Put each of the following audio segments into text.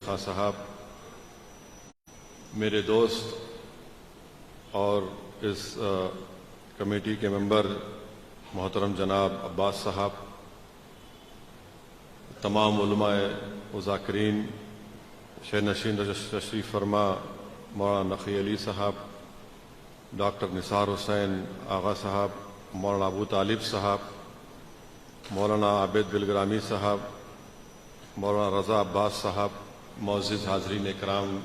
خان صاحب، میرے دوست اور اس کمیٹی کے ممبر محترم جناب عباس صاحب، تمام علماء و ذاکرین، شہر نشین تشریف فرما مولانا نقی علی صاحب، ڈاکٹر نثار حسین آغا صاحب، مولانا ابو طالب صاحب، مولانا عابد بلگرامی صاحب، مولانا رضا عباس صاحب، معزز حاضرین اکرام،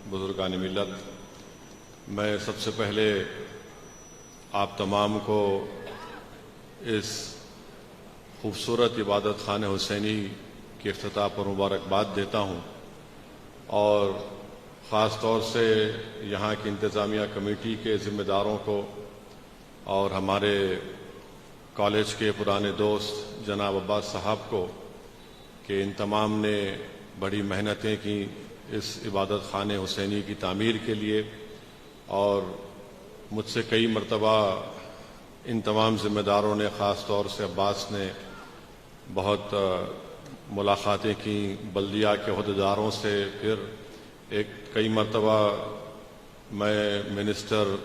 بزرگان ملت، میں سب سے پہلے آپ تمام کو اس خوبصورت عبادت خانہ حسینی کے افتتاح پر مبارکباد دیتا ہوں، اور خاص طور سے یہاں کی انتظامیہ کمیٹی کے ذمہ داروں کو اور ہمارے کالج کے پرانے دوست جناب عباس صاحب کو کہ ان تمام نے بڑی محنتیں کی اس عبادت خانہ حسینی کی تعمیر کے لیے، اور مجھ سے کئی مرتبہ ان تمام ذمہ داروں نے، خاص طور سے عباس نے، بہت ملاقاتیں کی بلدیہ کے عہدیداروں سے، پھر کئی مرتبہ میں منسٹر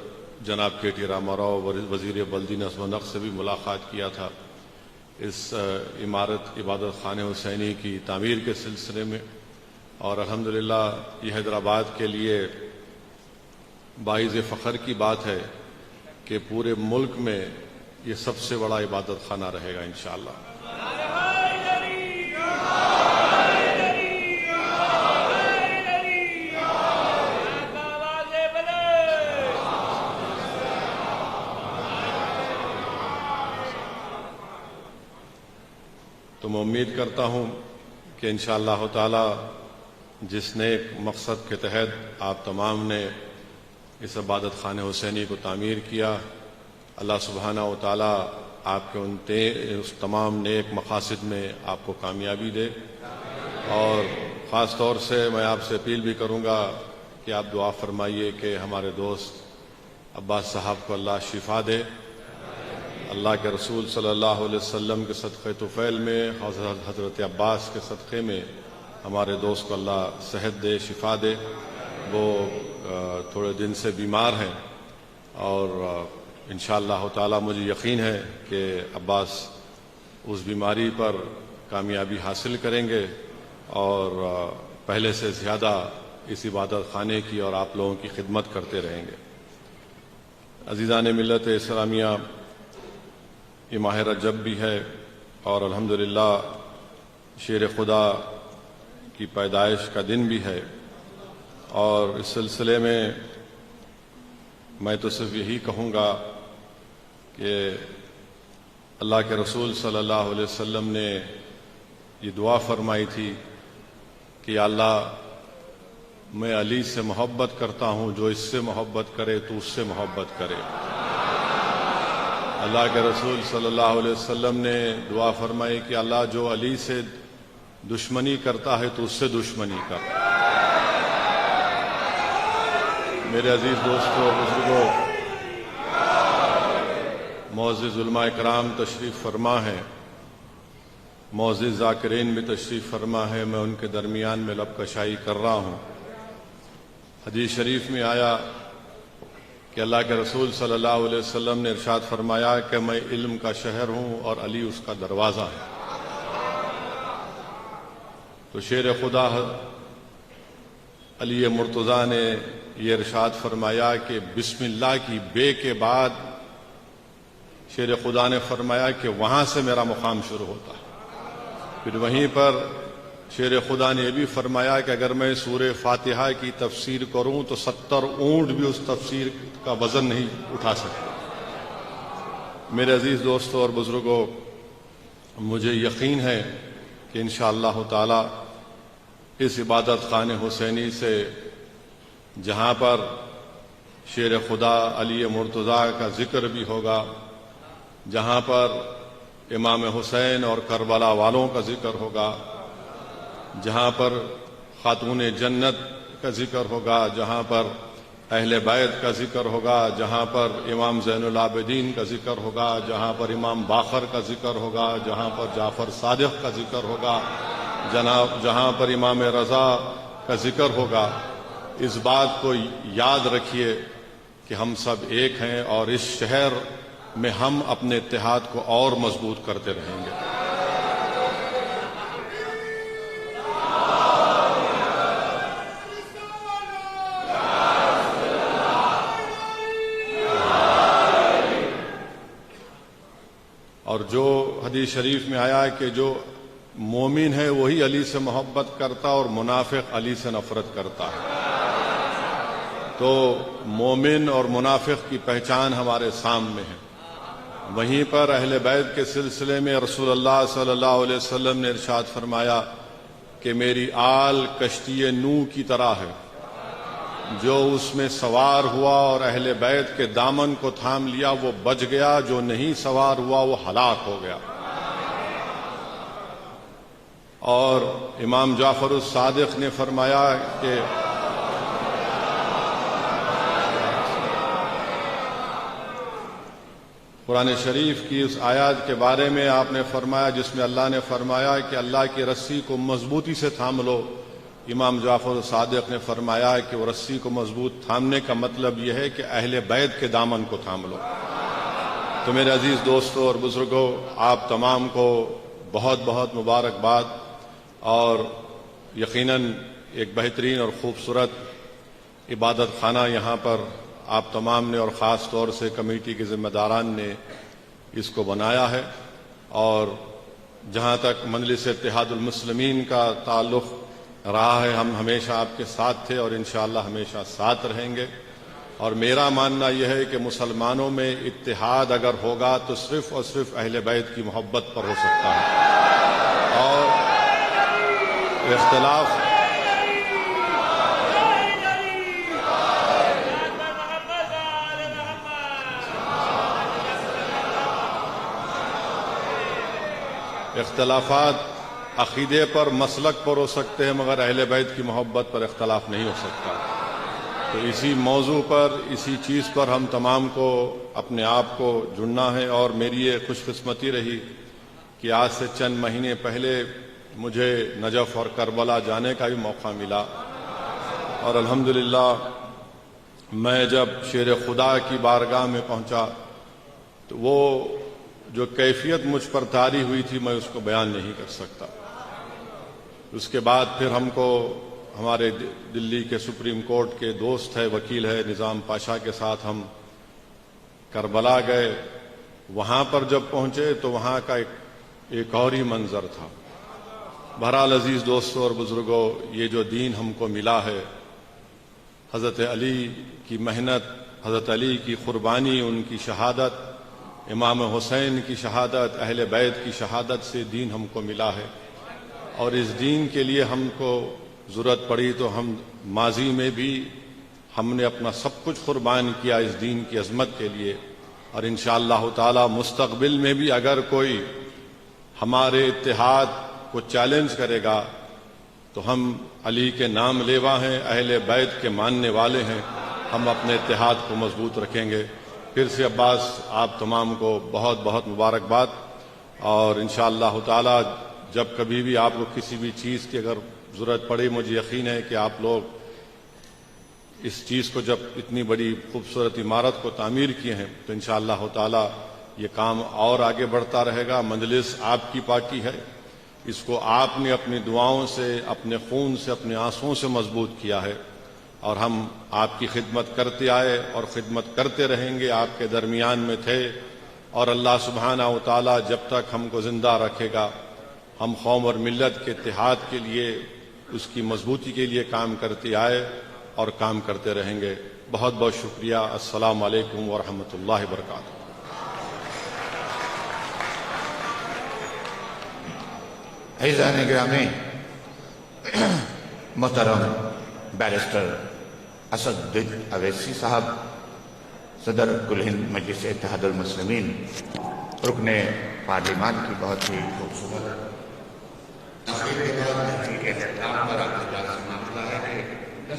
جناب کے ٹی راما راؤ، وزیر بلدی نظم و نقش سے بھی ملاقات کیا تھا اس عبادت خانہ حسینی کی تعمیر کے سلسلے میں، اور الحمدللہ یہ حیدرآباد کے لیے باعث فخر کی بات ہے کہ پورے ملک میں یہ سب سے بڑا عبادت خانہ رہے گا انشاءاللہ۔ تو میں امید کرتا ہوں کہ انشاءاللہ تعالی جس نیک مقصد کے تحت آپ تمام نے اس عبادت خانہ حسینی کو تعمیر کیا، اللہ سبحانہ و تعالی آپ کے اس تمام نیک مقاصد میں آپ کو کامیابی دے، اور خاص طور سے میں آپ سے اپیل بھی کروں گا کہ آپ دعا فرمائیے کہ ہمارے دوست عباس صاحب کو اللہ شفا دے، اللہ کے رسول صلی اللہ علیہ وسلم کے صدقہ طفیل میں، حضرت عباس کے صدقے میں ہمارے دوست کو اللہ صحت دے، شفا دے۔ وہ تھوڑے دن سے بیمار ہیں، اور انشاءاللہ تعالی مجھے یقین ہے کہ عباس اس بیماری پر کامیابی حاصل کریں گے، اور پہلے سے زیادہ اس عبادت خانے کی اور آپ لوگوں کی خدمت کرتے رہیں گے۔ عزیزان ملت اسلامیہ، یہ ماہ رجب بھی ہے، اور الحمدللہ شیر خدا کی پیدائش کا دن بھی ہے، اور اس سلسلے میں میں تو صرف یہی کہوں گا کہ اللہ کے رسول صلی اللہ علیہ وسلم نے یہ دعا فرمائی تھی کہ یا اللہ، میں علی سے محبت کرتا ہوں، جو اس سے محبت کرے تو اس سے محبت کرے۔ اللہ کے رسول صلی اللہ علیہ وسلم نے دعا فرمائی کہ اللہ، جو علی سے دشمنی کرتا ہے تو اس سے دشمنی کر۔ میرے عزیز دوستوں اور بزرگوں، معزز علماء اکرام تشریف فرما ہے، معزز ذاکرین بھی تشریف فرما ہے، میں ان کے درمیان میں لب کشائی کر رہا ہوں۔ حدیث شریف میں آیا کہ اللہ کے رسول صلی اللہ علیہ وسلم نے ارشاد فرمایا کہ میں علم کا شہر ہوں اور علی اس کا دروازہ ہے۔ تو شیر خدا علی مرتضیٰ نے یہ ارشاد فرمایا کہ بسم اللہ کی بے کے بعد شیر خدا نے فرمایا کہ وہاں سے میرا مقام شروع ہوتا ہے۔ پھر وہیں پر شیر خدا نے یہ بھی فرمایا کہ اگر میں سورہ فاتحہ کی تفسیر کروں تو 70 اونٹ بھی اس تفسیر کا وزن نہیں اٹھا سکتے۔ میرے عزیز دوستوں اور بزرگوں، مجھے یقین ہے کہ انشاءاللہ تعالی اس عبادت خانہ حسینی سے جہاں پر شیر خدا علی مرتضیٰ کا ذکر بھی ہوگا، جہاں پر امام حسین اور کربلا والوں کا ذکر ہوگا، جہاں پر خاتون جنت کا ذکر ہوگا، جہاں پر اہل بیت کا ذکر ہوگا، جہاں پر امام زین العابدین کا ذکر ہوگا، جہاں پر امام باقر کا ذکر ہوگا، جہاں پر جعفر صادق کا ذکر ہوگا، جہاں پر امام رضا کا ذکر ہوگا، اس بات کو یاد رکھیے کہ ہم سب ایک ہیں اور اس شہر میں ہم اپنے اتحاد کو اور مضبوط کرتے رہیں گے۔ اور جو حدیث شریف میں آیا ہے کہ جو مومن ہے وہی علی سے محبت کرتا اور منافق علی سے نفرت کرتا ہے، تو مومن اور منافق کی پہچان ہمارے سامنے ہے۔ وہیں پر اہل بیت کے سلسلے میں رسول اللہ صلی اللہ علیہ وسلم نے ارشاد فرمایا کہ میری آل کشتی نوح کی طرح ہے، جو اس میں سوار ہوا اور اہل بیت کے دامن کو تھام لیا وہ بچ گیا، جو نہیں سوار ہوا وہ ہلاک ہو گیا۔ اور امام جعفر الصادق نے فرمایا کہ قرآن شریف کی اس آیات کے بارے میں آپ نے فرمایا جس میں اللہ نے فرمایا کہ اللہ کی رسی کو مضبوطی سے تھام لو۔ امام جعفر صادق نے فرمایا کہ وہ رسی کو مضبوط تھامنے کا مطلب یہ ہے کہ اہل بیت کے دامن کو تھام لو۔ تو میرے عزیز دوستوں اور بزرگوں، آپ تمام کو بہت بہت مبارکباد، اور یقیناً ایک بہترین اور خوبصورت عبادت خانہ یہاں پر آپ تمام نے اور خاص طور سے کمیٹی کے ذمہ داران نے اس کو بنایا ہے، اور جہاں تک مجلس اتحاد المسلمین کا تعلق رہا ہے ہم ہمیشہ آپ کے ساتھ تھے اور انشاءاللہ ہمیشہ ساتھ رہیں گے۔ اور میرا ماننا یہ ہے کہ مسلمانوں میں اتحاد اگر ہوگا تو صرف اور صرف اہل بیت کی محبت پر ہو سکتا ہے، اور اختلافات عقیدے پر مسلک پر ہو سکتے ہیں مگر اہل بیت کی محبت پر اختلاف نہیں ہو سکتا۔ تو اسی موضوع پر، اسی چیز پر ہم تمام کو اپنے آپ کو جڑنا ہے، اور میری یہ خوش قسمتی رہی کہ آج سے چند مہینے پہلے مجھے نجف اور کربلا جانے کا بھی موقع ملا، اور الحمدللہ میں جب شیر خدا کی بارگاہ میں پہنچا تو وہ جو کیفیت مجھ پر طاری ہوئی تھی میں اس کو بیان نہیں کر سکتا۔ اس کے بعد پھر ہم کو ہمارے دلی کے سپریم کورٹ کے دوست ہے، وکیل ہے نظام پاشا کے ساتھ ہم کربلا گئے۔ وہاں پر جب پہنچے تو وہاں کا ایک اور ہی منظر تھا۔ بہرحال عزیز دوستوں اور بزرگوں، یہ جو دین ہم کو ملا ہے، حضرت علی کی محنت، حضرت علی کی قربانی، ان کی شہادت، امام حسین کی شہادت، اہل بیت کی شہادت سے دین ہم کو ملا ہے، اور اس دین کے لیے ہم کو ضرورت پڑی تو ہم ماضی میں بھی ہم نے اپنا سب کچھ قربان کیا اس دین کی عظمت کے لیے، اور انشاءاللہ تعالی مستقبل میں بھی اگر کوئی ہمارے اتحاد کو چیلنج کرے گا تو ہم علی کے نام لیوا ہیں، اہل بیت کے ماننے والے ہیں، ہم اپنے اتحاد کو مضبوط رکھیں گے۔ پھر سے عباس آپ تمام کو بہت بہت مبارکباد، اور انشاءاللہ تعالی جب کبھی بھی آپ کو کسی بھی چیز کی اگر ضرورت پڑے، مجھے یقین ہے کہ آپ لوگ اس چیز کو جب اتنی بڑی خوبصورت عمارت کو تعمیر کیے ہیں تو انشاءاللہ تعالی یہ کام اور آگے بڑھتا رہے گا۔ مجلس آپ کی پارٹی ہے، اس کو آپ نے اپنی دعاؤں سے، اپنے خون سے، اپنے آنسوؤں سے مضبوط کیا ہے، اور ہم آپ کی خدمت کرتے آئے اور خدمت کرتے رہیں گے، آپ کے درمیان میں تھے، اور اللہ سبحانہ و تعالی جب تک ہم کو زندہ رکھے گا ہم قوم اور ملت کے اتحاد کے لیے، اس کی مضبوطی کے لیے کام کرتے آئے اور کام کرتے رہیں گے۔ بہت بہت شکریہ۔ السلام علیکم ورحمۃ اللہ وبرکاتہ۔ عزیزان گرامی، محترم بیرسٹر اسد الدین اویسی صاحب، صدر کل ہند مجلس اتحاد المسلمین، رکن پارلیمان کی بہت ہی خوبصورت تقریر کے بعد تحریک احترام پر آپ اجازت مانگتا ہے کہ